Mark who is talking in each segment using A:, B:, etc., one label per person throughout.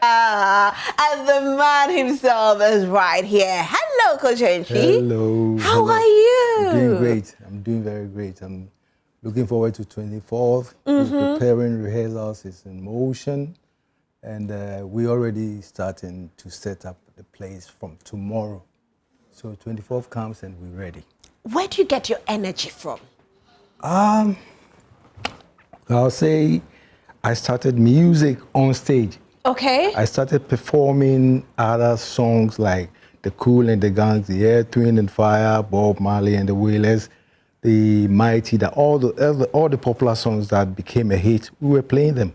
A: And the man himself is right here. Hello, Kojo Antwi.
B: Hello.
A: How are you?
B: I'm doing great. I'm doing very great. I'm looking forward to 24th. We're preparing rehearsals. It's in motion. And we're already starting to set up the place from tomorrow. So 24th comes and we're ready.
A: Where do you get your energy from?
B: I'll say I started music on stage.
A: Okay.
B: I started performing other songs like The Cool and the Gangs, The Air, Twin and Fire, Bob Marley and the Wailers, The Mighty, all the popular songs that became a hit. We were playing them.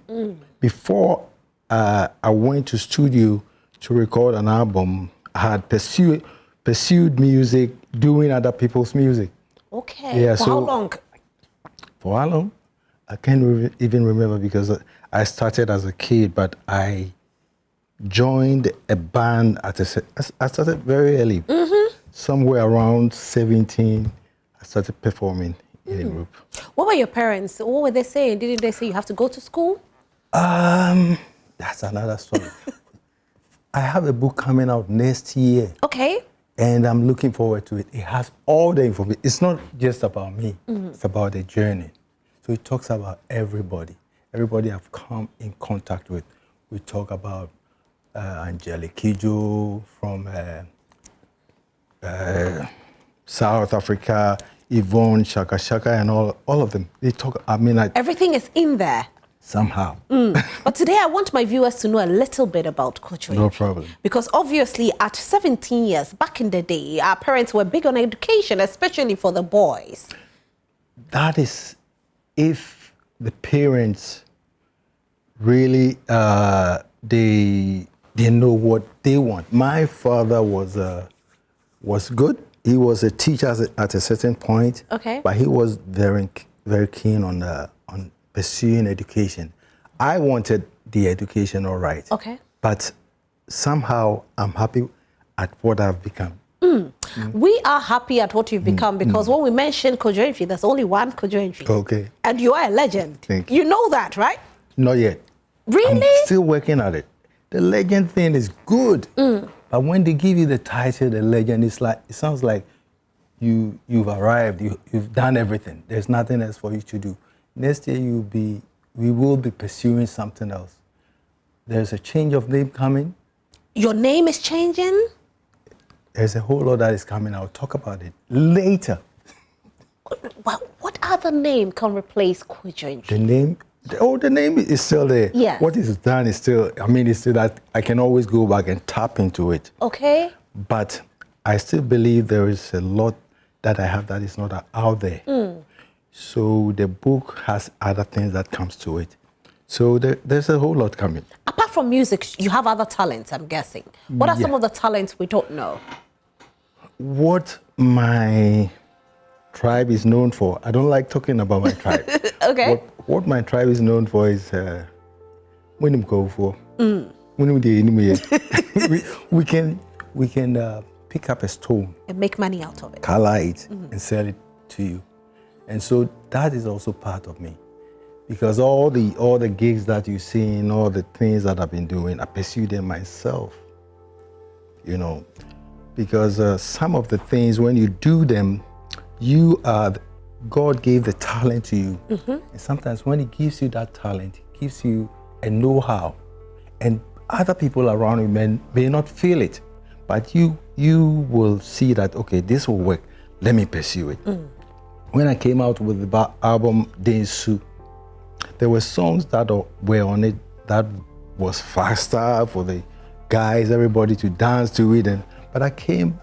B: Before I went to studio to record an album, I had pursued music, doing other people's music.
A: Okay.
B: Yeah,
A: for how long?
B: For how long? I can't even remember because I started as a kid, but I joined a band I started very early. Somewhere around 17, I started performing in a group.
A: What were your parents? What were they saying? Didn't they say you have to go to school?
B: That's another story. I have a book coming out next year.
A: Okay.
B: And I'm looking forward to it. It has all the information. It's not just about me. It's about the journey. So it talks about everybody. Everybody I've come in contact with. We talk about Angelique Kidjo from South Africa, Yvonne, Shaka, and all of them. They talk,
A: everything is in there.
B: Somehow.
A: But today I want my viewers to know a little bit about Kojo Antwi.
B: No problem.
A: Because obviously at 17 years, back in the day, our parents were big on education, especially for the boys.
B: That is, if the parents really, they know what they want. My father was good. He was a teacher at a certain point.
A: Okay.
B: But he was very, very keen on pursuing education. I wanted the education, all right.
A: Okay.
B: But somehow I'm happy at what I've become.
A: We are happy at what you've become because when we mention Kojo Antwi, there's only one Kojo Antwi.
B: Okay.
A: And you are a legend.
B: Thank you.
A: You know that, right?
B: Not yet.
A: Really?
B: I'm still working at it. The legend thing is good. But when they give you the title, the legend, it sounds like you've arrived, you've done everything. There's nothing else for you to do. Next year we will be pursuing something else. There's a change of name coming.
A: Your name is changing?
B: There's a whole lot that is coming. I'll talk about it later.
A: What other name can replace Kojo Antwi?
B: The name is still there.
A: Yeah.
B: What is done is still, it's still that I can always go back and tap into it.
A: Okay.
B: But I still believe there is a lot that I have that is not out there. So the book has other things that comes to it. So there's a whole lot coming.
A: Apart from music, you have other talents, I'm guessing. What are some of the talents we don't know? What
B: my tribe is known for, I don't like talking about my tribe.
A: Okay.
B: What my tribe is known for is we can pick up a stone
A: and make money out of it,
B: color it, and sell it to you. And so that is also part of me, because all the gigs that you see and all the things that I've been doing, I pursue them myself. Because some of the things when you do them, God gave the talent to you. And sometimes when He gives you that talent, He gives you a know-how, and other people around you may not feel it, but you will see that, okay, this will work. Let me pursue it. When I came out with the album Densu, there were songs that were on it that was faster for the guys, everybody to dance to it. But I came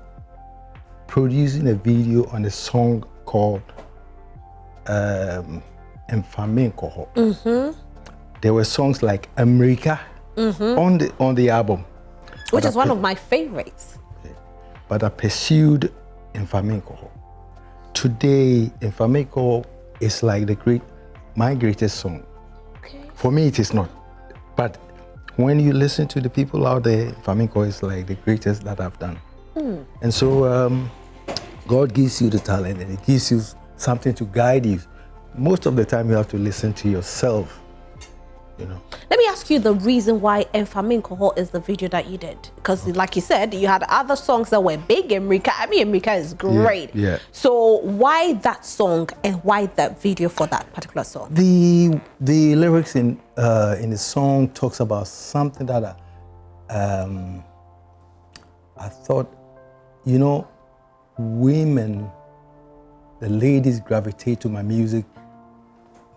B: producing a video on a song called Enfamenko. There were songs like America on the album.
A: Which is one of my favorites.
B: But I pursued Enfamenko. Today, Enfamenko is like my greatest song.
A: Okay.
B: For me, it is not. But when you listen to the people out there, Enfamenko is like the greatest that I've done. And so God gives you the talent and He gives you something to guide you. Most of the time, you have to listen to yourself you know.
A: Let me ask you the reason why Enfame Nkoho is the video that you did. Because like you said, you had other songs that were big. Emrika is great.
B: Yeah.
A: So why that song and why that video for that particular song?
B: The lyrics in the song talks about something that I thought, you know, women, the ladies gravitate to my music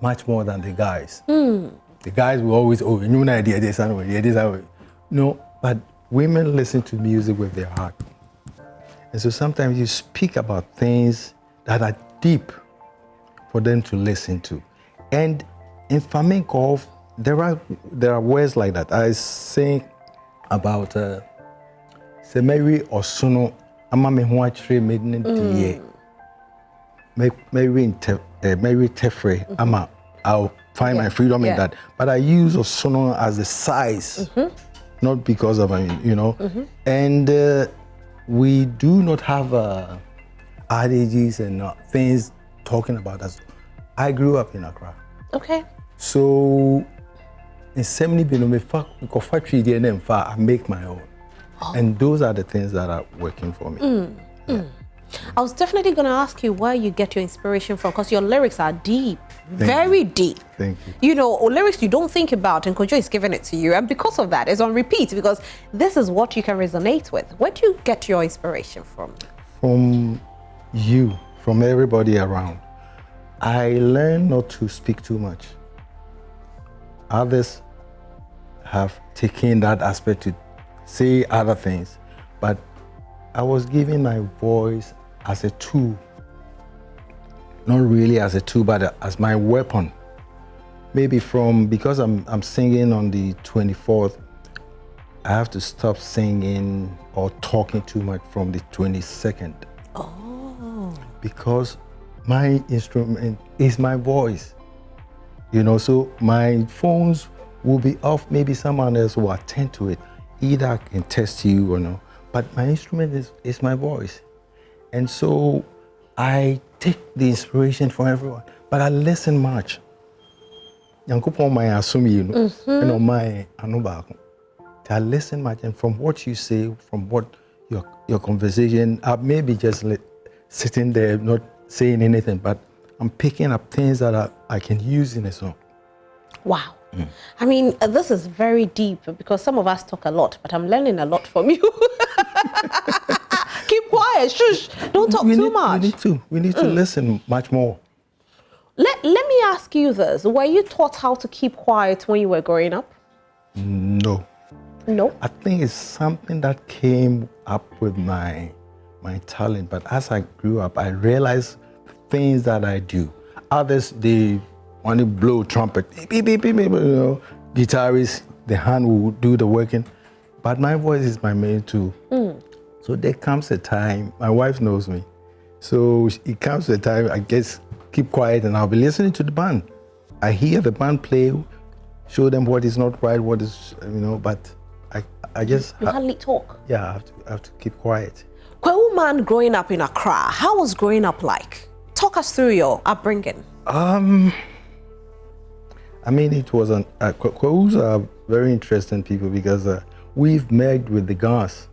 B: much more than the guys. The guys will always, oh, you know, idea this and this. No, but women listen to music with their heart. And so sometimes you speak about things that are deep for them to listen to. And in Enfame Nkoho, there are words like that. I sing about Semeri Osono ama me ho achre medin die. Mary Tefre ama I'll find my freedom in that. But I use Osono as a size, not because of, you know. And we do not have adages and things talking about us. I grew up in Accra.
A: Okay.
B: So in 70 I make my own. And those are the things that are working for me.
A: I was definitely going to ask you where you get your inspiration from, because your lyrics are deep, very deep.
B: Thank you.
A: You know, lyrics you don't think about, and Kojo is giving it to you. And because of that, it's on repeat, because this is what you can resonate with. Where do you get your inspiration from?
B: From you, from everybody around. I learned not to speak too much. Others have taken that aspect to say other things, but I was giving my voice as a tool, not really as a tool, but as my weapon. Maybe because I'm singing on the 24th, I have to stop singing or talking too much from the 22nd.
A: Oh.
B: Because my instrument is my voice, you know, so my phones will be off, maybe someone else will attend to it. Either I can test you or no, but my instrument is my voice. And so I take the inspiration from everyone, but I listen much. Yankupon my assume you know, my anubako. I listen much, and from what you say, from what your conversation, I may be just sitting there not saying anything, but I'm picking up things that I can use in a song.
A: Wow. I mean, this is very deep, because some of us talk a lot, but I'm learning a lot from you. Keep quiet, shush, don't talk too much.
B: We need to listen much more.
A: Let me ask you this. Were you taught how to keep quiet when you were growing up?
B: No.
A: No?
B: I think it's something that came up with my talent, but as I grew up, I realized things that I do. Others, they want to blow trumpet, beep, beep, beep, beep, you know, guitarist, the hand will do the working, but my voice is my main tool. So there comes a time, my wife knows me, so it comes a time I guess keep quiet and I'll be listening to the band. I hear the band play, show them what is not right, what is, you know, but I just...
A: You hardly talk.
B: Yeah, I have to keep quiet.
A: Kwewu man growing up in Accra, how was growing up like? Talk us through your upbringing.
B: I mean, it was Kwewus are very interesting people, because we've merged with the Ghans.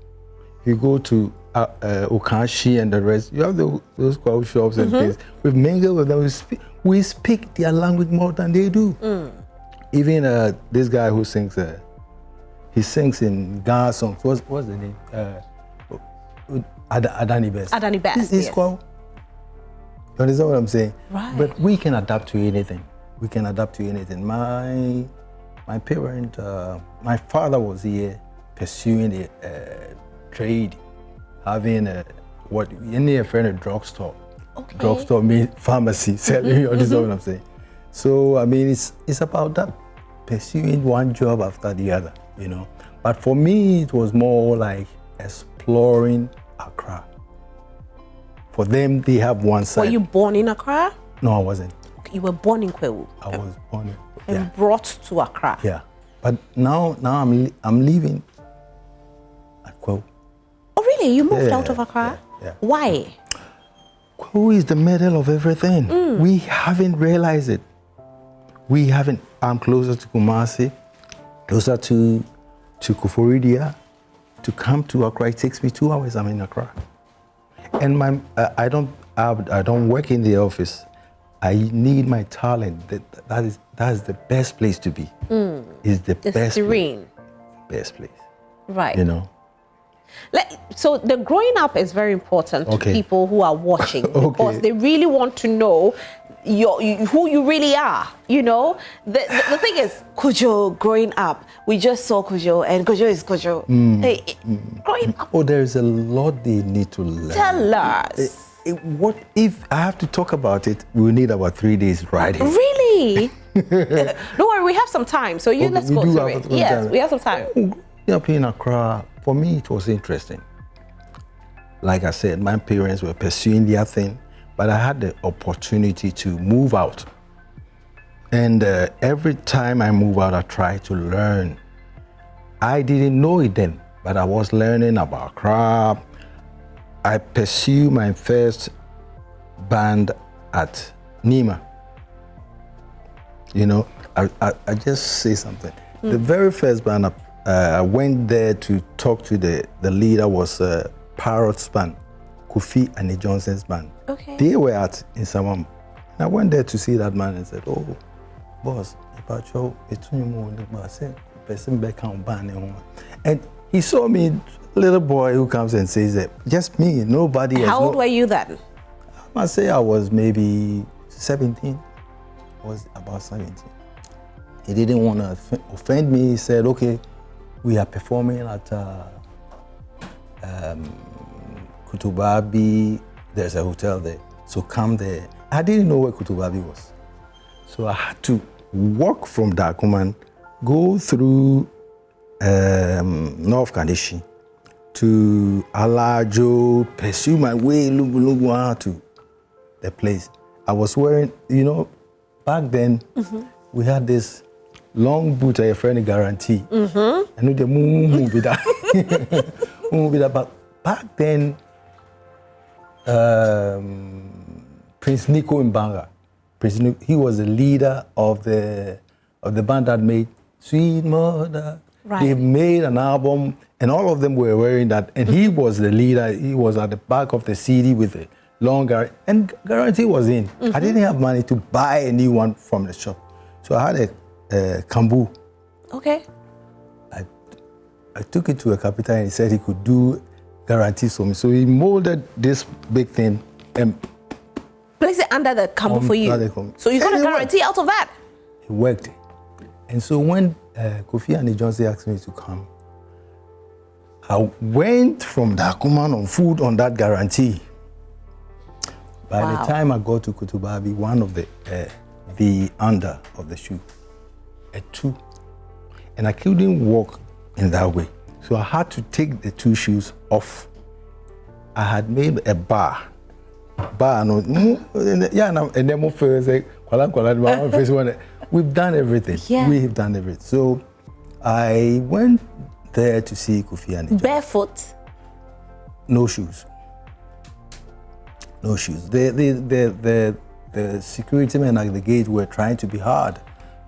B: If you go to Okashi and the rest, you have those Kwewu shops and things. We've mingled with them. We speak their language more than they do. Even this guy who sings, he sings in Ghana songs. What's the name? Adani Best.
A: Adani Best,
B: He's
A: yes.
B: Kwewu. You understand what I'm saying?
A: Right.
B: But we can adapt to anything. We can adapt to anything. My parent, my father was here pursuing the trade, having what any friend a drugstore.
A: Okay.
B: Drugstore means pharmacy, selling. You understand what I'm saying? So I mean, it's about that, pursuing one job after the other, you know. But for me, it was more like exploring Accra. For them, they have one side.
A: Were you born in Accra?
B: No, I wasn't.
A: You were born in Kwewu.
B: I was born in,
A: And brought to Accra.
B: Yeah. But now I'm living at Kwewu.
A: Oh, really? You moved out of Accra?
B: Yeah.
A: Why?
B: Kwewu is the middle of everything. We haven't realized it. We haven't. I'm closer to Kumasi, closer to Kuforidia. To come to Accra, it takes me 2 hours. I'm in Accra, and I don't work in the office. I need my talent. That is the best place to be. It's the best.
A: Serene.
B: Best place.
A: Right.
B: You know.
A: So the growing up is very important to people who are watching because they really want to know who you really are. You know, the thing is, Kojo growing up, we just saw Kojo, and Kojo is Kojo. Growing up.
B: Oh, there is a lot they need to learn.
A: Tell us.
B: What if I have to talk about it? We'll need about 3 days riding.
A: Really? Don't worry, we have some time. So let's go through it. Yes, we have some time.
B: Growing up in Accra, for me, it was interesting. Like I said, my parents were pursuing their thing, but I had the opportunity to move out. And every time I move out, I try to learn. I didn't know it then, but I was learning about Accra. I pursued my first band at Nima. You know, I just say something. The very first band I went there to talk to the leader was Parrot's band, Kofi and Johnson's band.
A: Okay.
B: They were in Samam. And I went there to see that man and said, "Oh, boss, and he saw me, little boy who comes and says that, just me, nobody else.
A: How old were you then?
B: I must say I was maybe 17. I was about 17. He didn't want to offend me. He said, okay, we are performing at Kutubabi. There's a hotel there, so come there. I didn't know where Kutubabi was. So I had to walk from Dakuman, go through North Kandishi to Alajo, pursue my way, Lungu to the place. I was wearing, you know, back then, we had this long boot, a friendly guarantee. I know the move with that. But back then, Prince Nico Mbanga, he was the leader of the band that made Sweet Mother. Right. They made an album, and all of them were wearing that. And he was the leader. He was at the back of the CD with a long guarantee, and guarantee was in. I didn't have money to buy a new one from the shop, so I had a Kambu.
A: Okay.
B: I took it to a carpenter, and he said he could do guarantees for me. So he molded this big thing and
A: place it under the Kambu for you. So you got a guarantee out of that.
B: It worked. And so when Kofi and Johnson asked me to come, I went from Dakuman on food on that guarantee. By the time I got to Kutubabi, one of the under of the shoe, a 2, and I couldn't walk in that way. So I had to take the 2 shoes off. I had made a bar, no, yeah, and then first we've done everything. Yeah. We have done everything. So I went there to see Kofi and
A: barefoot?
B: No shoes. No shoes. The security men at the gate were trying to be hard,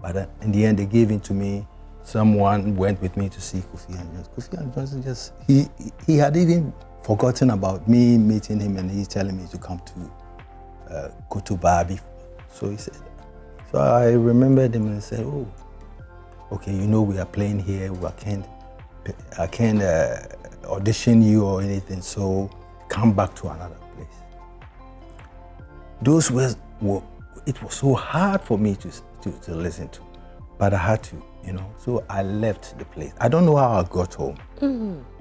B: but in the end they gave in to me. Someone went with me to see Kofi and Johnson. Kofi and Johnson he had even forgotten about me meeting him, and he's telling me to come to Kutubabi. So he said. So I remembered him and said, "Oh, okay, you know we are playing here. I can't audition you or anything. So come back to another place." Those words it was so hard for me to listen to, but I had to, you know. So I left the place. I don't know how I got home,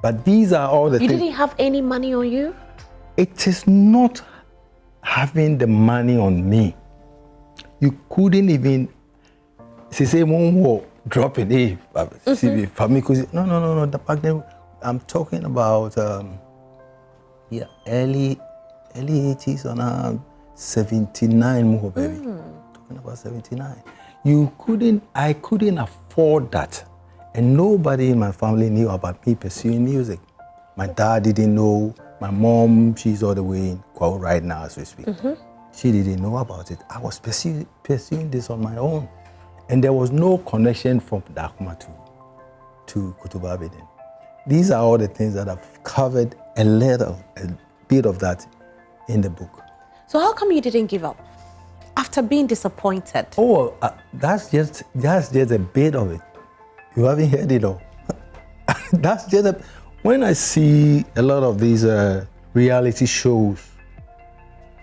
B: but these are all the things.
A: You didn't have any money on you?
B: It is not having the money on me. You couldn't even say drop in a for me, because no. Back then, I'm talking about early 80s or 79, baby. Talking about 79. I couldn't afford that, and nobody in my family knew about me pursuing music. My dad didn't know. My mom, she's all the way in Kwao right now as we speak. She didn't know about it. I was pursuing this on my own. And there was no connection from Dakuma to Kutuba Beden. These are all the things that I've covered a bit of that in the book.
A: So how come you didn't give up after being disappointed?
B: Oh, that's just a bit of it. You haven't heard it all. That's just when I see a lot of these reality shows,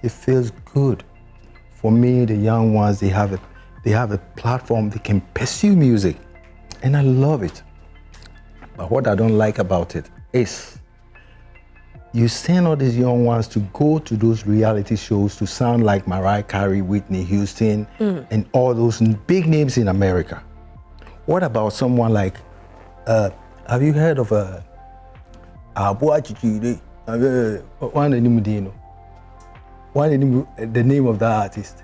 B: it feels good. For me, the young ones, they have a platform, they can pursue music, and I love it. But what I don't like about it is you send all these young ones to go to those reality shows to sound like Mariah Carey, Whitney Houston, and all those big names in America. What about someone like, have you heard of the name of that artist?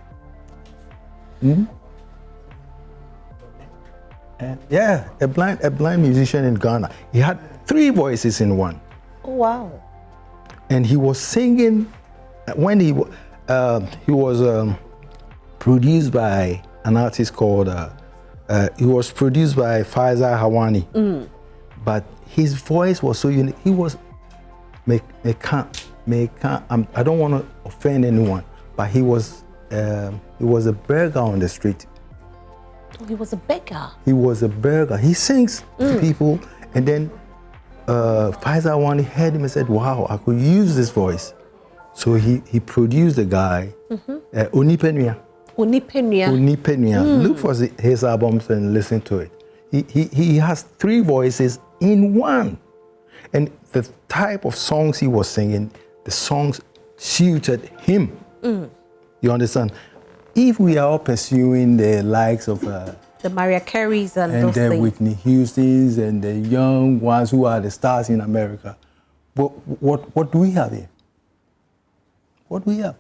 B: Yeah, a blind musician in Ghana. He had 3 voices in one.
A: Oh, wow.
B: And he was singing when he was produced by an artist called he was produced by Faisal Hawani. But his voice was so unique. He was I don't want to offend anyone, but he was a beggar on the street.
A: Oh, he was a beggar.
B: He was a beggar. He sings to people, and then Faisal Hawani heard him and said, "Wow, I could use this voice." So he produced a guy, Onipenua. Look for his albums and listen to it. He has 3 voices in one. And the type of songs he was singing, the songs suited him. You understand? If we are all pursuing the likes of
A: the Mariah Careys and those
B: the
A: things.
B: Whitney Houstons and the young ones who are the stars in America, what do we have here? What do we have?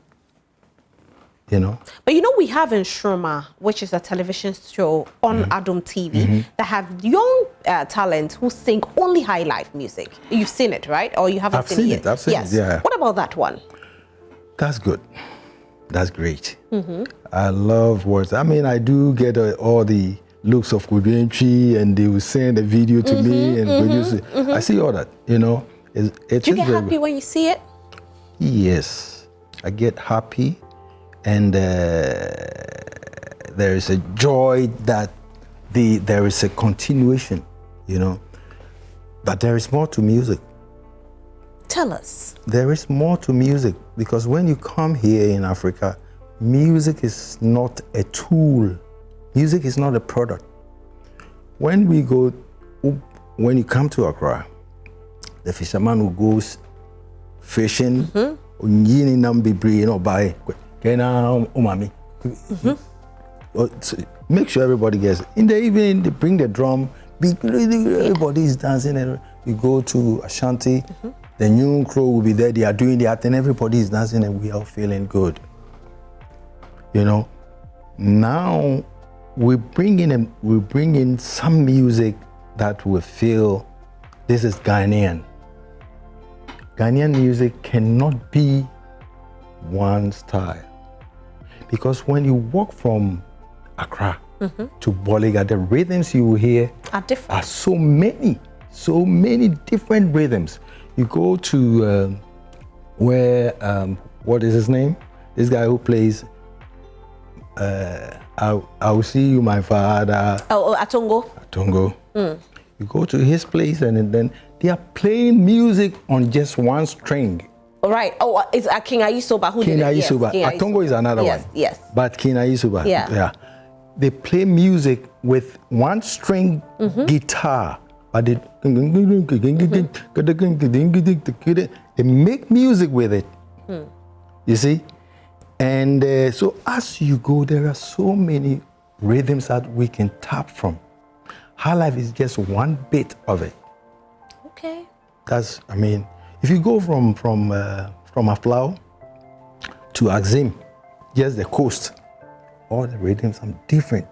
B: You know?
A: But you know, we have Nkrumah, which is a television show on Adom TV, that have young talent who sing only high life music. You've seen it, right? Or you haven't seen it yet?
B: I've seen it, yeah.
A: What about that one?
B: That's good. That's great. I love words. I mean, I do get all the looks of Kojo Antwi, and they will send a video to me and produce it. I see all that, you know.
A: Do you get happy when you see it?
B: Yes, I get happy. And there is a joy that there is a continuation, you know. But there is more to music.
A: Tell us.
B: There is more to music, because when you come here in Africa, music is not a tool. Music is not a product. When you come to Accra, the fisherman who goes fishing, make sure everybody gets it. In the evening, they bring the drum, everybody is dancing, and we go to Ashanti, the new crew will be there, they are doing their thing, everybody is dancing, and we are feeling good. You know, now we bring in some music that we feel this is Ghanaian. Ghanaian music cannot be one style. Because when you walk from Accra to Boliga, the rhythms you will hear
A: are different.
B: Are so many different rhythms. You go to what is his name? This guy who plays I will see you, my father.
A: Oh, Atongo.
B: You go to his place, and then they are playing music on just one string.
A: Right. Oh, it's King Ayisoba who did it.
B: Ayisoba. Atongo is another one.
A: Yes.
B: But King Ayisoba.
A: Yeah.
B: They play music with one string guitar, but they make music with it. You see? And so as you go, there are so many rhythms that we can tap from. High life is just one bit of it.
A: Okay.
B: I mean, if you go from Aflao to Axim, just the coast, all the rhythms are different.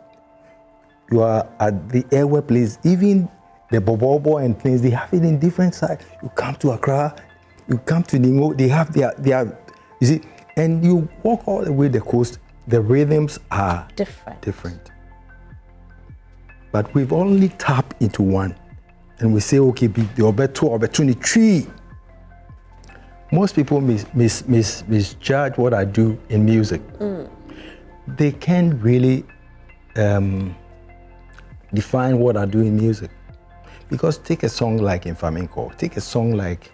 B: You are at the airway place, even the Bobobo and things, they have it in different sides. You come to Accra, you come to Ningo, they have their, you see, and you walk all the way the coast, the rhythms are different. But we've only tapped into one. And we say, okay, the opportunity. Most people misjudge what I do in music. They can't really define what I do in music. Because take a song like in flamenco, take a song like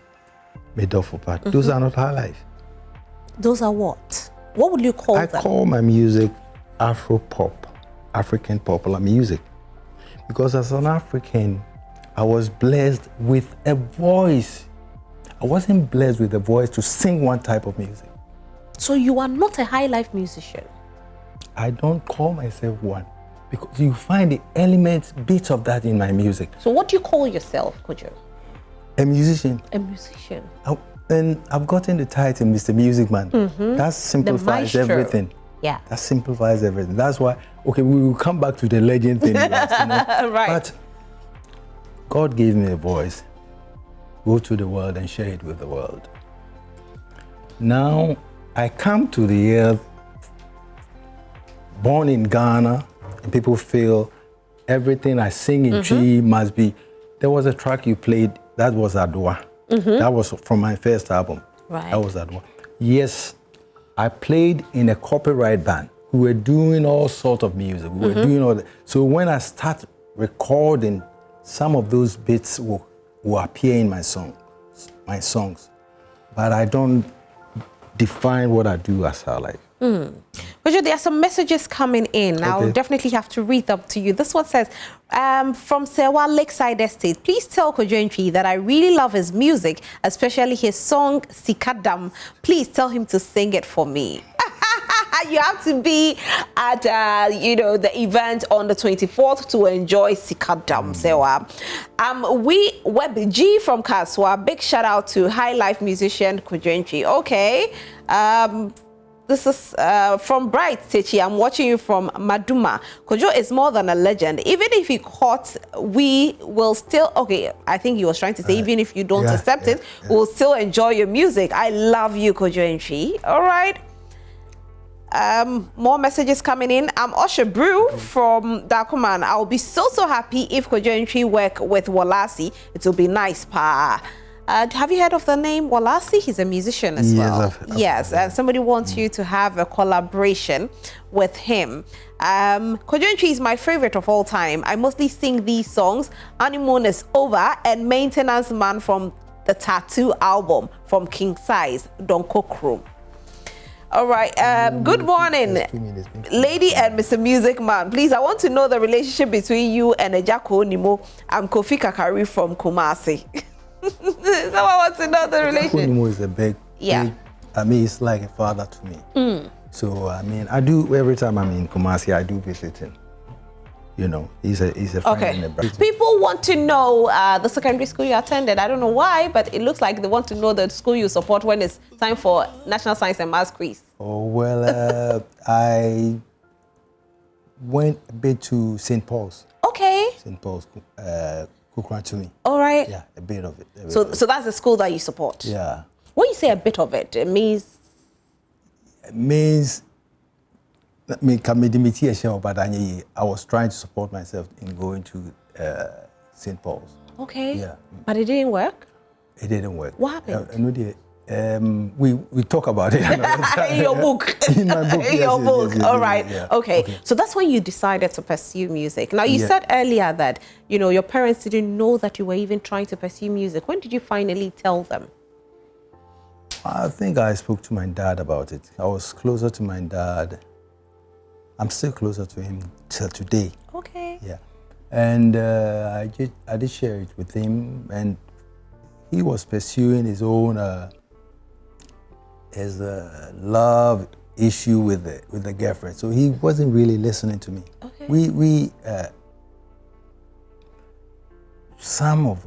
B: Medofopat. Those are not high life.
A: Those are what? What would you call them?
B: I call my music Afro pop, African popular music. Because as an African, I was blessed with a voice. I wasn't blessed with a voice to sing one type of music.
A: So you are not a high life musician?
B: I don't call myself one. Because you find the elements, bits of that in my music.
A: So what do you call yourself, Kojo?
B: A musician.
A: A musician.
B: And I've gotten the title Mr. Music Man. That simplifies everything.
A: Yeah.
B: That simplifies everything. That's why, okay, we will come back to the legend thing.
A: Right.
B: But God gave me a voice. Go to the world and share it with the world. Now, I come to the earth, born in Ghana, and people feel everything I sing in G must be. There was a track you played, that was Adwa. That was from my first album.
A: Right.
B: That was Adwa. Yes, I played in a copyright band. We were doing all sorts of music. We were doing all that. So when I start recording, some of those bits will appear in my songs. But I don't define what I do as high life.
A: Kojo, there are some messages coming in. Okay. I'll definitely have to read them to you. This one says, from Sewa Lakeside Estate, please tell Kojo Antwi that I really love his music, especially his song Sikadam. Please tell him to sing it for me. You have to be at, the event on the 24th to enjoy Sikadam, Sewa. Web G from Kaswa, big shout out to high life musician Kojo Antwi. Okay. This is from Bright Techi. I'm watching you from Maduma. Kojo is more than a legend. Even if he caught, we will still, okay, I think he was trying to say, even if you don't accept it, we'll still enjoy your music. I love you, Kojo Antwi. All right. More messages coming in. I'm Osha Brew from Dakuman. I'll be so happy if Kojo Antwi work with Walasi. It will be nice, pa. Have you heard of the name Walasi? He's a musician as well. Yes, and somebody wants you to have a collaboration with him. Kojo Antwi is my favorite of all time. I mostly sing these songs. Honeymoon is Over and Maintenance Man from the Tattoo album from King Size, Don Kokro. All right, good morning, lady and Mr. Music Man. Please, I want to know the relationship between you and Ejako Nimo. I'm Kofi Kakari from Kumasi. Someone wants to know the relationship.
B: Nimo is a big, I mean, it's like a father to me. So, I mean, I do, every time I'm in Kumasi, I do visit him. You know, he's a friend in the back.
A: People want to know the secondary school you attended. I don't know why, but it looks like they want to know the school you support when it's time for National Science and Maths quiz.
B: Oh, well, I went a bit to St. Paul's.
A: Okay.
B: St. Paul's, Kukrantumi.
A: All right.
B: Yeah, a bit of it.
A: So that's the school that you support?
B: Yeah.
A: When you say a bit of it, it means?
B: It means, I was trying to support myself in going to St. Paul's.
A: Okay.
B: Yeah.
A: But it didn't work?
B: It didn't work.
A: What happened?
B: We talk about it
A: in your book.
B: In my book.
A: In your book. All right. Yeah. Okay. So that's when you decided to pursue music. Now you said earlier that your parents didn't know that you were even trying to pursue music. When did you finally tell them?
B: I think I spoke to my dad about it. I was closer to my dad. I'm still closer to him till today.
A: Okay.
B: Yeah. And I did share it with him, and he was pursuing his own love issue with the girlfriend. So he wasn't really listening to me.
A: Okay.
B: We some of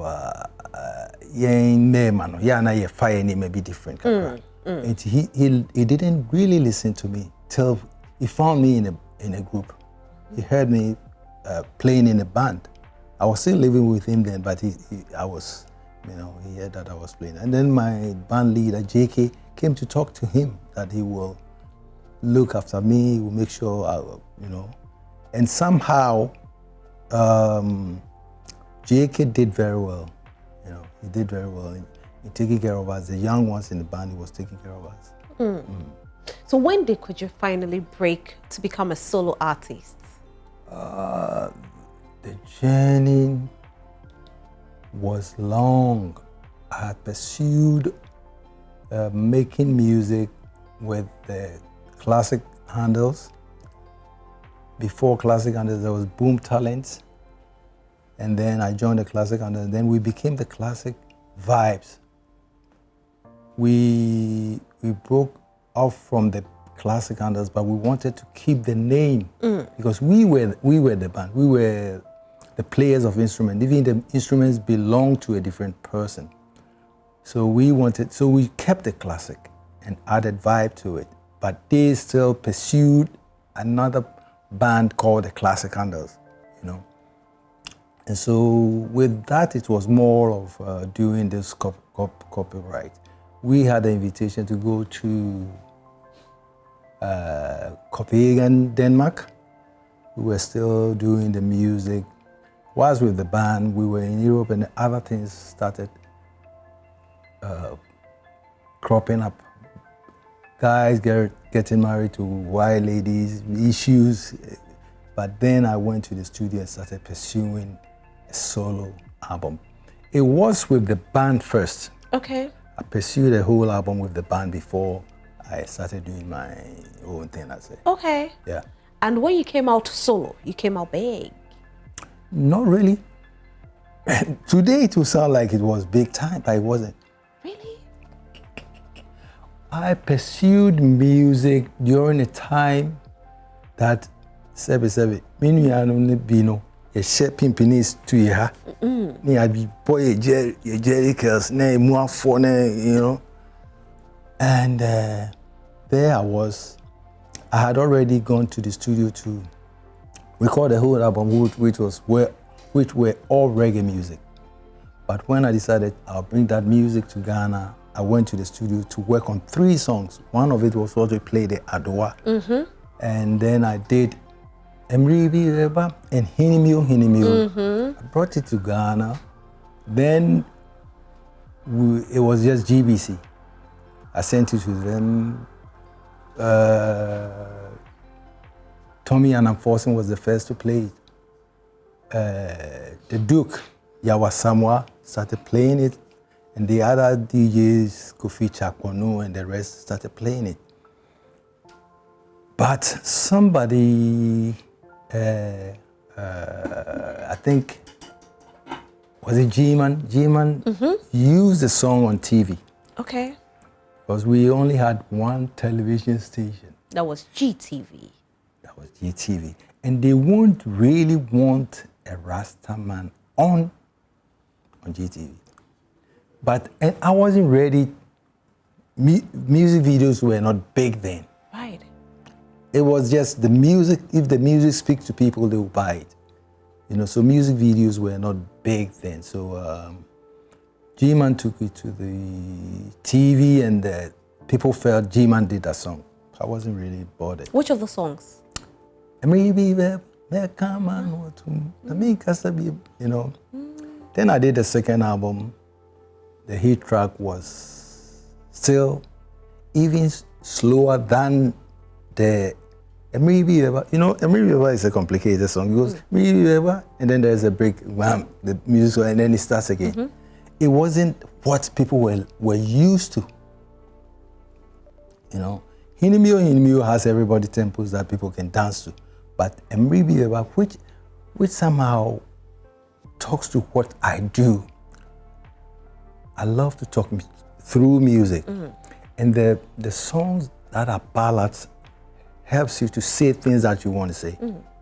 B: may be different. And he didn't really listen to me till he found me in a group. He heard me playing in a band. I was still living with him then, but I was, he heard that I was playing. And then my band leader, JK, came to talk to him that he will look after me, he will make sure, and somehow JK did very well. You know, he did very well in taking care of us. The young ones in the band, he was taking care of us.
A: So when could you finally break to become a solo artist?
B: The journey was long. I had pursued making music with the classic handles. Before classic handles, there was Boom Talents. And then I joined the classic handles. And then we became the classic vibes. We broke off from the classic handles, but we wanted to keep the name because we were the band. We were the players of instruments. Even the instruments belonged to a different person. So we kept the classic and added vibe to it. But they still pursued another band called the Classic Handles, you know. And so with that, it was more of doing this copyright. We had an invitation to go to Copenhagen, Denmark. We were still doing the music. Whilst with the band, we were in Europe, and other things started cropping up. Guys getting married to white ladies, issues. But then I went to the studio and started pursuing a solo album. It was with the band first.
A: Okay.
B: I pursued a whole album with the band before I started doing my own thing, I say.
A: Okay.
B: Yeah.
A: And when you came out solo, you came out big?
B: Not really. Today it will sound like it was big time, but it wasn't.
A: Really?
B: I pursued music during a time that Sebi Bino, a shep pimpinist to ya. Me, I be boy, Jerry Kells, name more for, you know. And there I was. I had already gone to the studio to record a whole album, which were all reggae music. But when I decided I'll bring that music to Ghana, I went to the studio to work on 3 songs. One of it was also play the Adoa. And then I did Emribi Reba and Hinimio. I brought it to Ghana. Then it was just GBC. I sent it to them. Tommy and Amforsen was the first to play it. The Duke, Yawa Samoa, started playing it. And the other DJs, Kofi Chakwanu and the rest, started playing it. But somebody, I think, was it G-Man? G-Man used the song on TV.
A: Okay.
B: Because we only had one television station.
A: That was GTV.
B: That was GTV. And they won't really want a Rasta man on GTV. But I wasn't ready. Music videos were not big then.
A: Right.
B: It was just the music. If the music speaks to people, they will buy it. You know, so music videos were not big then. So G-Man took it to the TV, and people felt G-Man did that song. I wasn't really bothered.
A: Which of the songs?
B: Maybe you know. Then I did the second album. The hit track was still even slower than the Maybe Ever. You know, Maybe Ever is a complicated song. It goes Maybe Ever, and then there's a break, wham, the music, and then it starts again. It wasn't what people were used to. You know, Hinimio has everybody tempos that people can dance to, but Maybe Ever, which somehow talks to what I do. I love to talk through music. And the songs that are ballads helps you to say things that you want to say.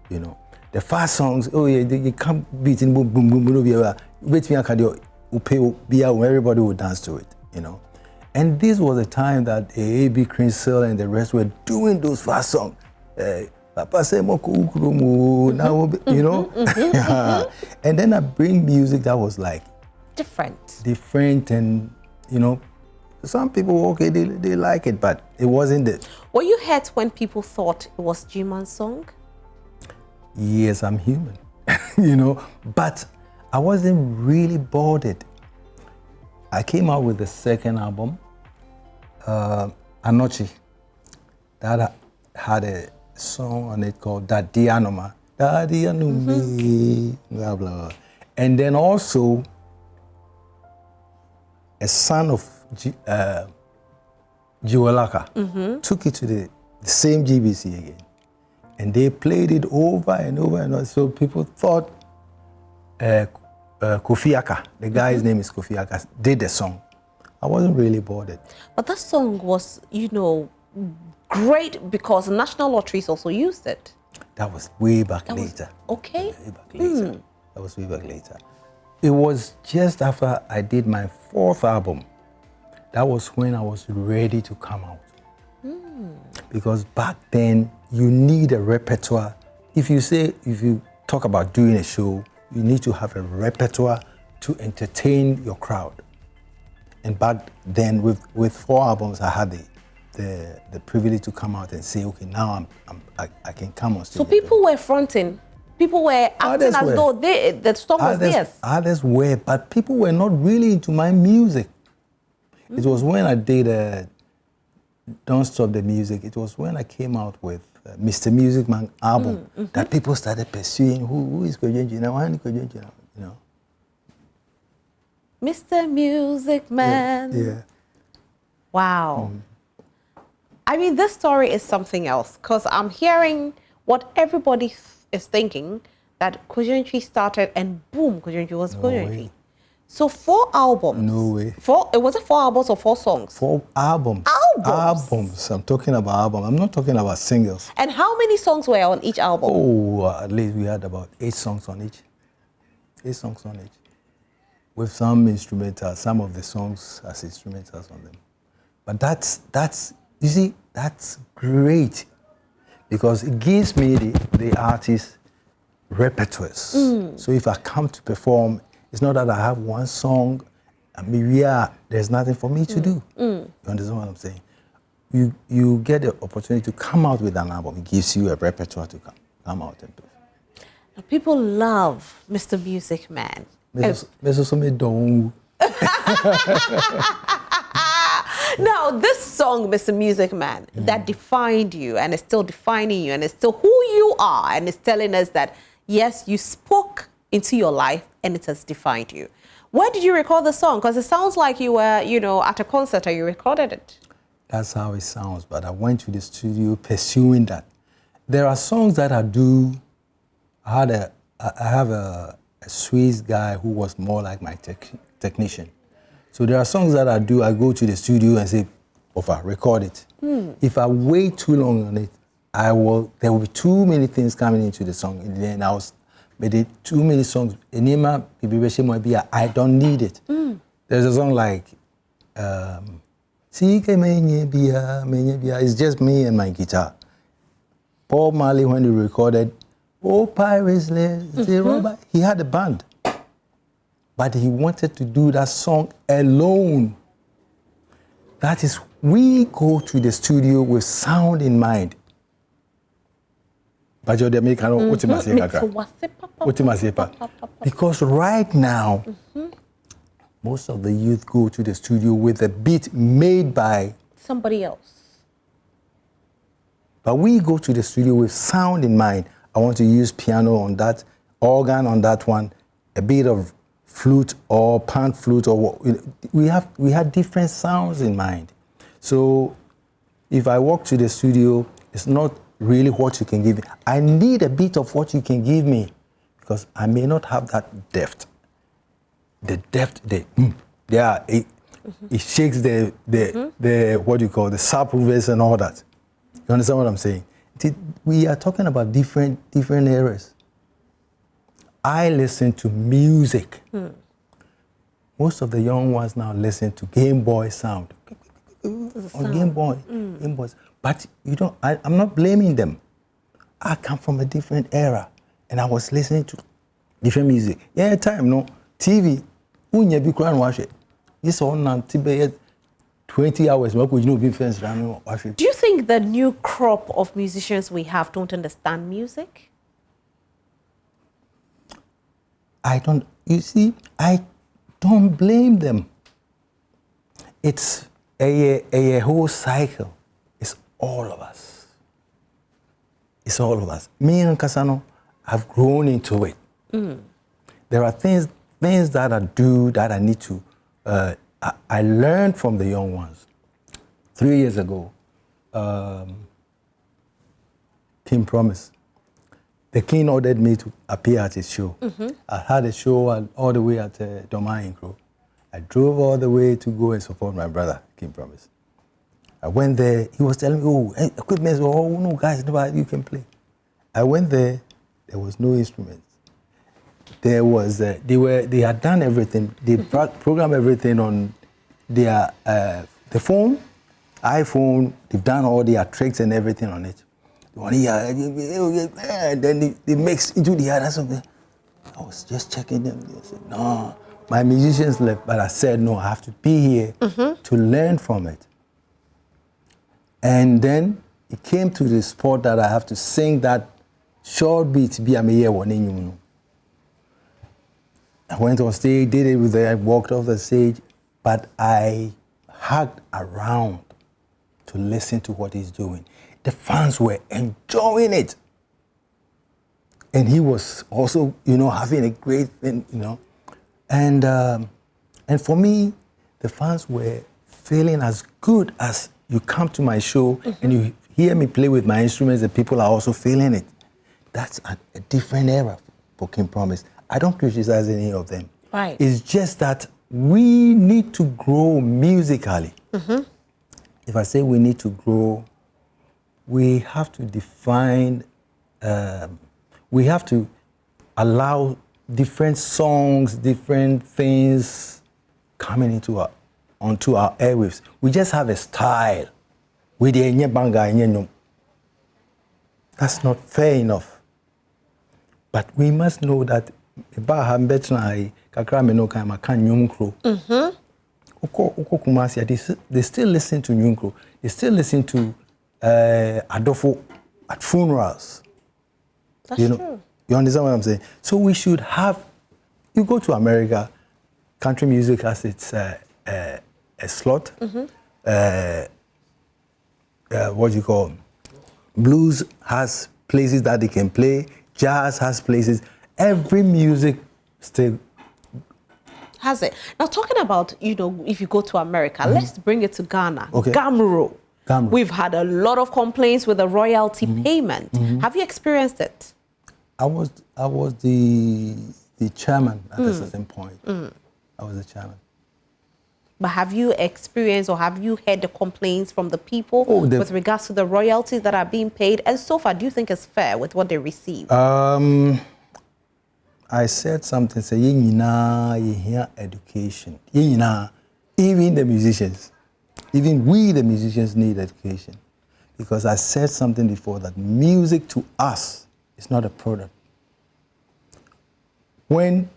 B: You know, the fast songs, oh yeah, you can't beat in boom, boom, boom, boom, wait me, everybody would dance to it, you know. And this was a time that A.B. Crinsell and the rest were doing those fast songs. Papa say you know. And then I bring music that was like different, and you know, some people, okay, they like it, but it wasn't it.
A: Were you hurt when people thought it was G-Man's song?
B: Yes, I'm human. you know. But I wasn't really bothered. I came out with the second album, Anochi, that had a song on it called Daddy Anoma. Daddy Anumi, blah, blah, blah. And then also, a son of Jiwalaka took it to the same GBC again. And they played it over and over and over. So people thought Kofi Aka, the guy's name is Kofi Aka, did the song. I wasn't really bothered.
A: But that song was, you know, great because National Lotteries also used it.
B: That was way back later.
A: Okay.
B: Way back later. That was way back later. It was just after I did my 4th album. That was when I was ready to come out. Because back then, you need a repertoire. If you talk about doing a show, you need to have a repertoire to entertain your crowd. And back then, with 4 albums, I had the privilege to come out and say, okay, now I can come on stage.
A: So people were fronting. People were acting as though the song was theirs.
B: Others were, but people were not really into my music. It was when I did Don't Stop the Music. It was when I came out with Mr. Music Man album that people started pursuing. Who is Kojo Antwi now? You know.
A: Mr. Music Man.
B: Yeah.
A: Wow. I mean, this story is something else because I'm hearing what everybody is thinking, that Kojo Antwi started and boom, Kojo Antwi was Kojo Antwi. So 4 albums.
B: No way.
A: Was it 4 albums or 4 songs?
B: 4 albums. Albums. I'm talking about albums. I'm not talking about singles.
A: And how many songs were on each album?
B: Oh, at least we had about 8 songs on each. 8 songs on each. With some instrumentals, some of the songs as instrumentals on them. But that's you see, that's great because it gives me the artist repertoires. So if I come to perform, it's not that I have one song and maybe there's nothing for me to do. You understand what I'm saying? You get the opportunity to come out with an album. It gives you a repertoire to come out and perform.
A: People love Mr. Music Man. Now, this song, Mr. Music Man, that defined you and is still defining you and is still who you are and is telling us that, yes, you spoke into your life and it has defined you. Where did you record the song? Because it sounds like you were, you know, at a concert or you recorded it.
B: That's how it sounds, but I went to the studio pursuing that. There are songs that I do. I have a Swiss guy who was more like my technician. So there are songs that I do, I go to the studio and say, Ofa, record it. If I wait too long on it, there will be too many things coming into the song. And then I was made too many songs. I don't need it. There's a song like, it's just me and my guitar. Paul Marley, when he recorded, Oh, Pirates, he had a band. But he wanted to do that song alone. That is, we go to the studio with sound in mind. Because right now, most of the youth go to the studio with a beat made by
A: somebody else.
B: But we go to the studio with sound in mind. I want to use piano on that, organ on that one, a bit of flute or pan flute, or we had different sounds in mind. So if I walk to the studio, it's not really what you can give me. I need a bit of what you can give me because I may not have that depth. The depth, it shakes the what do you call the subwoofers and all that. You understand what I'm saying? We are talking about different areas. I listen to music. Most of the young ones now listen to Game Boy sound. On Game Boy, Game Boys. But you don't. I'm not blaming them. I come from a different era, and I was listening to different music. Yeah, time no TV. Unya be crying watch it. This on 20 hours. Do
A: you think the new crop of musicians we have don't understand music?
B: I don't blame them. It's a whole cycle. It's all of us. It's all of us. Me and Kasano have grown into it. There are things that I do that I need to, I learned from the young ones. 3 years ago, King Promise, the king ordered me to appear at his show. I had a show all the way at Domain Crew. I drove all the way to go and support my brother, King Promise. I went there, he was telling me, oh, equipment, oh no, guys, you can play. I went there was no instruments. There was, they had done everything. They programmed everything on their, the phone, iPhone, they've done all their tricks and everything on it. One here, and then they mix into the other something. I was just checking them. They said, no, my musicians left, but I said, no, I have to be here to learn from it. And then it came to the spot that I have to sing that short beat, be a mere one. I went on stage, did it with them, I walked off the stage, but I hugged around to listen to what he's doing. The fans were enjoying it. And he was also, having a great thing, And for me, the fans were feeling as good as you come to my show and you hear me play with my instruments, and people are also feeling it. That's a different era for King Promise. I don't criticize any of them.
A: Right.
B: It's just that we need to grow musically. If I say we need to grow, we have to define, we have to allow different songs, different things coming onto our airwaves. We just have a style. That's not fair enough. But we must know that they still listen to Nyunkro. They still listen to Adolfo at funerals.
A: That's true.
B: You understand what I'm saying? So we should have, you go to America, country music has its a slot. What do you call? Blues has places that they can play. Jazz has places. Every music still
A: has it. Now, talking about, if you go to America, let's bring it to Ghana. Okay. Gamro. We've had a lot of complaints with the royalty payment. Have you experienced it?
B: I was the chairman at a certain point. I was the chairman.
A: But have you experienced or have you heard the complaints from the people with regards to the royalties that are being paid? And so far, do you think it's fair with what they receive?
B: I said something, say, you hear education. Even the musicians, even we the musicians need education. Because I said something before that music to us is not a product. When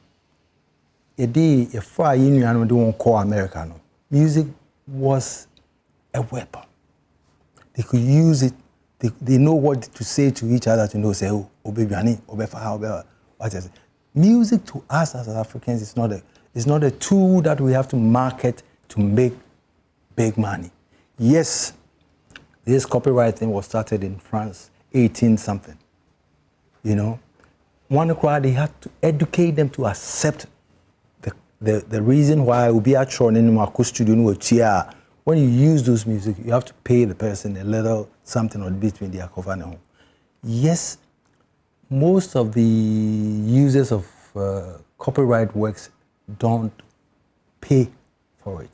B: a fry in don't call America, music was a weapon. They could use it. They know what to say to each other to know, say, oh, baby, what is it? Music to us as Africans is not a tool that we have to market to make big money. Yes, this copyright thing was started in France, 18-something. One crowd, they had to educate them to accept the reason why we are showing in our studio. When you use those music, you have to pay the person a little something or between their cover. Yes, most of the users of copyright works don't pay for it.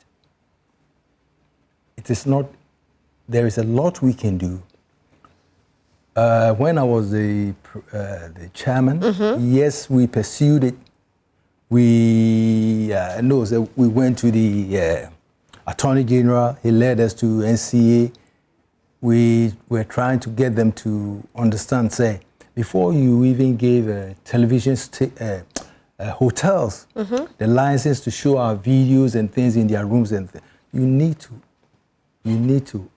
B: It is not. There is a lot we can do. When I was the chairman, yes, we pursued it. We went to the Attorney General. He led us to NCA. We were trying to get them to understand, say, before you even gave television hotels the license to show our videos and things in their rooms, and you need to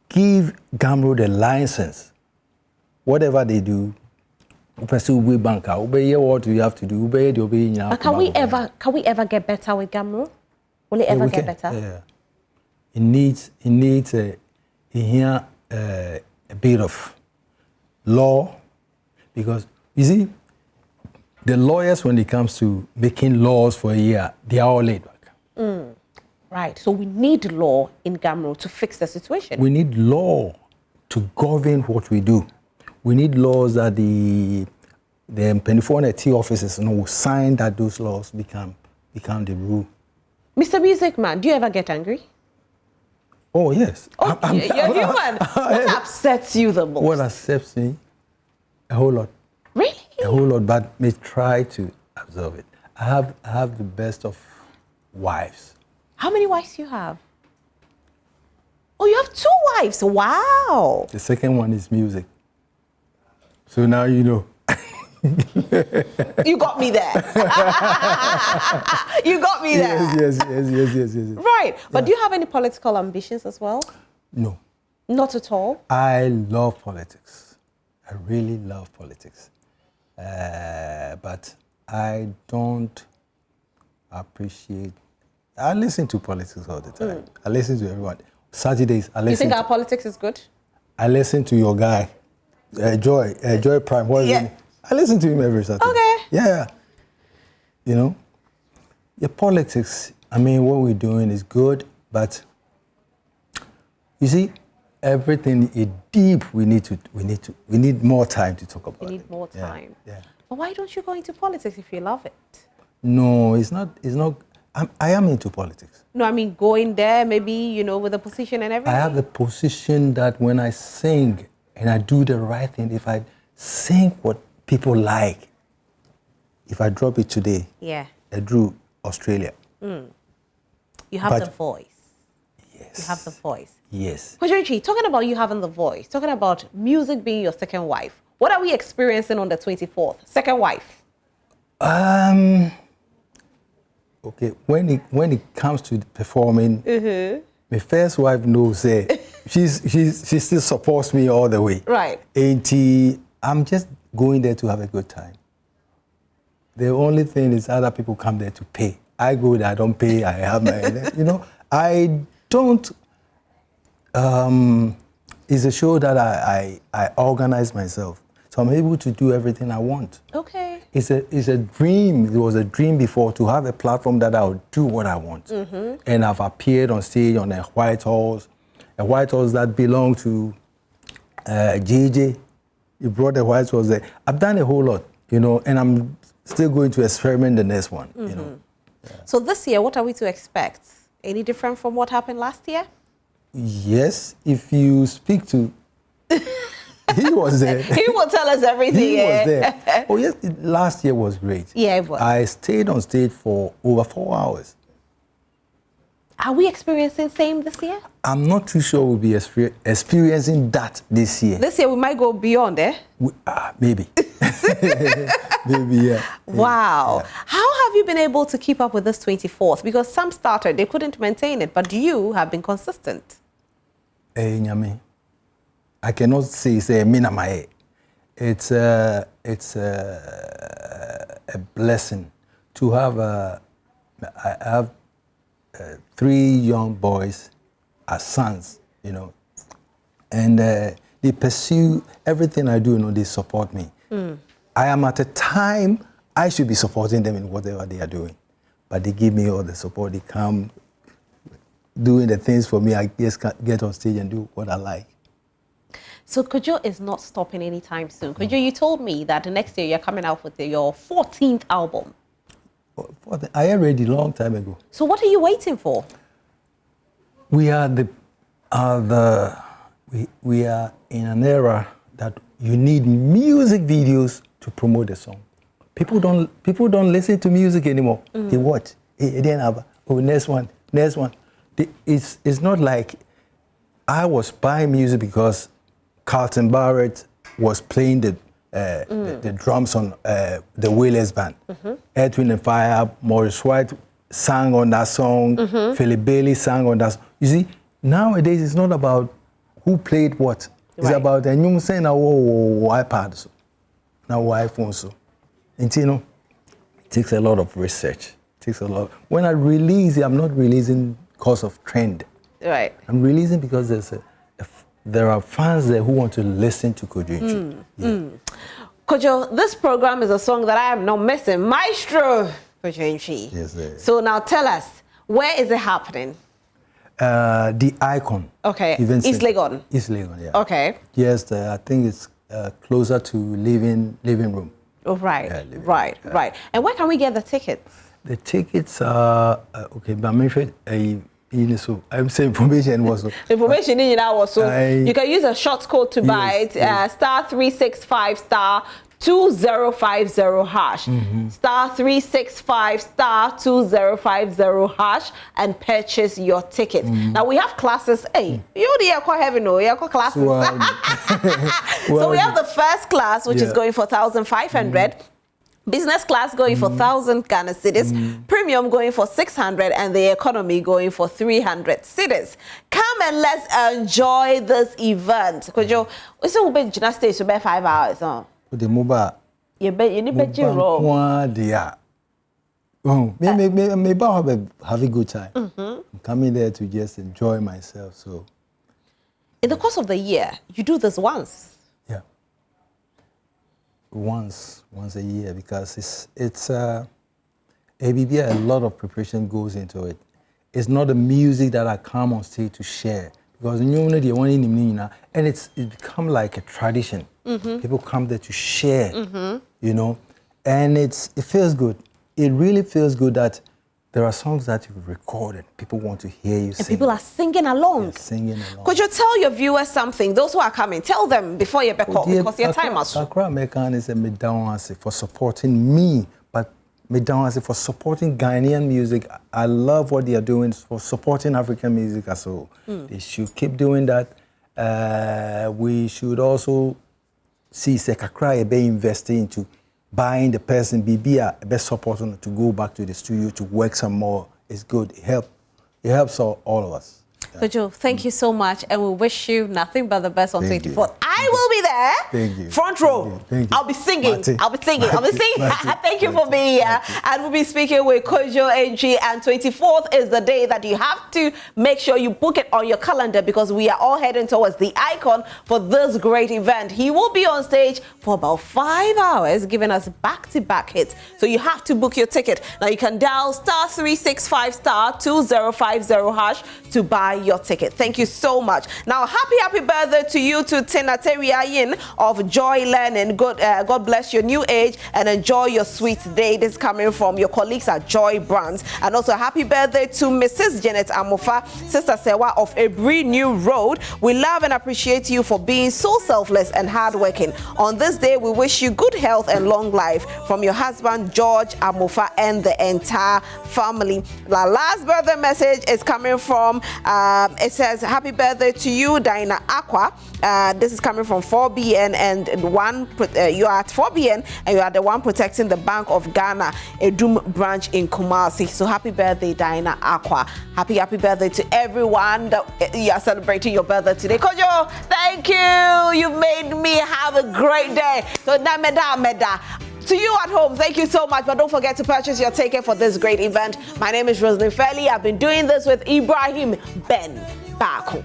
B: give Gamro the license. Whatever they do, pursue we banker, obey what you have to do, obey the obey.
A: But can we ever get better with Gamro? Will it ever get better?
B: Yeah. It needs a bit of law, because you see, the lawyers, when it comes to making laws for a year, they are all laid back.
A: Right. So we need law in Gamro to fix the situation.
B: We need law to govern what we do. We need laws that the Penifone officers will sign, that those laws become the rule.
A: Mr. Music Man, do you ever get angry?
B: Oh, yes.
A: Oh, you're human. What upsets you the most?
B: What upsets me? A whole lot.
A: Really?
B: A whole lot, but may try to absorb it. I have the best of wives.
A: How many wives do you have? Oh, you have 2 wives. Wow.
B: The second one is music. So now you know.
A: You got me there. You got me there.
B: Yes.
A: Right. But do you have any political ambitions as well?
B: No.
A: Not at all?
B: I love politics. I really love politics. But I don't appreciate... I listen to politics all the time. I listen to everyone. Saturdays, I listen.
A: You think our politics is good?
B: I listen to your guy, Joy Prime. What is it? I listen to him every Saturday.
A: Okay.
B: Yeah. You know, your politics, I mean, what we're doing is good, but you see, everything is deep. We need more time to talk about it.
A: We need more time.
B: Yeah.
A: But why don't you go into politics if you love it?
B: No, it's not. I am into politics.
A: No, I mean going there, maybe, you know, with a position and everything.
B: I have the position that when I sing and I do the right thing, if I sing what people like, if I drop it today, I drew Australia.
A: You have the voice.
B: Yes.
A: You have the voice.
B: Yes.
A: Kojo Antwi, talking about you having the voice, talking about music being your second wife, what are we experiencing on the 24th? Second wife?
B: Okay, when it comes to performing, my first wife knows she still supports me all the way.
A: Right.
B: I'm just going there to have a good time. The only thing is other people come there to pay. I go there, I don't pay, I have my, you know, I don't, it's a show that I organize myself. So I'm able to do everything I want.
A: Okay.
B: It's a dream. It was a dream before to have a platform that I would do what I want. And I've appeared on stage on a white horse that belonged to JJ. He brought the white horse there. I've done a whole lot, you know, and I'm still going to experiment the next one, you know. Yeah.
A: So this year, what are we to expect? Any different from what happened last year?
B: Yes, if you speak to... He was there.
A: He will tell us everything.
B: He was there. Oh, yes, last year was great.
A: Yeah, it was.
B: I stayed on stage for over 4 hours.
A: Are we experiencing same this year?
B: I'm not too sure we'll be experiencing that this year.
A: This year we might go beyond,
B: maybe. Maybe, yeah.
A: Wow.
B: Yeah.
A: How have you been able to keep up with this 24th? Because some started, they couldn't maintain it, but you have been consistent.
B: Nyame. I cannot say minamae. It's a blessing to have I have 3 young boys as sons, you know, and they pursue everything I do. You know, they support me. I am at a time I should be supporting them in whatever they are doing, but they give me all the support. They come doing the things for me. I just get on stage and do what I like.
A: So Kojo is not stopping anytime soon. Kojo, you told me that the next year you're coming out with your 14th album.
B: I already long time ago.
A: So what are you waiting for?
B: We are we are in an era that you need music videos to promote the song. People don't listen to music anymore. They watch. Next one. It's not like I was buying music because Carlton Barrett was playing the drums on the Wailers band. Earth, Wind and Fire, Maurice White sang on that song, Philip Bailey sang on that song. You see, nowadays it's not about who played what. It's about a new saying iPad. Now wife also. And you know, it takes a lot of research. It takes a lot. When I release it, I'm not releasing because of trend.
A: Right.
B: I'm releasing because there are fans there who want to listen to Kojo Antwi.
A: Kojo, this program is a song that I am not missing. Maestro Kojo Antwi.
B: Yes, sir.
A: So now tell us, where is it happening?
B: The Icon.
A: Okay. East Legon.
B: East Legon, yeah.
A: Okay.
B: Yes, I think it's closer to living room.
A: Oh, right.
B: Yeah,
A: right. And where can we get the tickets?
B: The tickets are okay, but I'm afraid so I'm saying information was
A: information in now also. You can use a short code to buy it. Star 365 star 2050 hash. Star 365 star 2050 hash and purchase your ticket. Now we have classes. Hey, you are quite heavy, no? You are classes. So we have the first class, which is going for 1,500. Business class going for 1,000 Ghana cedis, premium going for 600, and the economy going for 300 cedis. Come and let's enjoy this event. Kojo, we say we be gymnastics for about 5 hours.
B: The mobile.
A: You need to
B: maybe I'll have a good time. I'm coming there to just enjoy myself. So,
A: in the course of the year, you do this once.
B: Yeah. Once a year, because it's a lot of preparation goes into it. It's not the music that I come on stage to share, because you know the one in and it's become like a tradition. People come there to share, you know, and it feels good. It really feels good that there are songs that you've recorded. People want to hear you sing.
A: And people are singing along.
B: Yeah, singing along.
A: Could you tell your viewers something? Those who are coming, tell them before you back up, because your time has.
B: Accra American is a down for supporting me, but me down for supporting Ghanaian music. I love what they are doing for supporting African music as well. They should keep doing that. We should also see Accra be investing into buying the person, be a best supporter to go back to the studio to work some more. It's good. It helps all of us.
A: Kojo, thank you so much, and we wish you nothing but the best on 24th. I will be there.
B: Thank you.
A: Front row.
B: Thank you.
A: I'll be singing. Thank you for being here. And we'll be speaking with Kojo Antwi. And 24th is the day that you have to make sure you book it on your calendar, because we are all heading towards the Icon for this great event. He will be on stage for about 5 hours, giving us back-to-back hits. So you have to book your ticket. Now you can dial star 365 star 2050 hash to buy your ticket. Thank you so much. Now, happy birthday to you, to Tina Teriayin of Joy Learning. God bless your new age and enjoy your sweet day. This is coming from your colleagues at Joy Brands. And also happy birthday to Mrs. Janet Amofa, Sister Sewa of Ebri New Road. We love and appreciate you for being so selfless and hardworking. On this day, we wish you good health and long life from your husband, George Amofa, and the entire family. The last birthday message is coming from it says, happy birthday to you, Dinah Aqua. This is coming from 4BN, and you are at 4BN, and you are the one protecting the Bank of Ghana, Edum branch in Kumasi. So happy birthday, Dinah Aqua. Happy birthday to everyone that you are celebrating your birthday today. Kojo, thank you. You've made me have a great day. So meda. To you at home, thank you so much. But don't forget to purchase your ticket for this great event. My name is Rosalyn Fairley. I've been doing this with Ibrahim Ben Bako.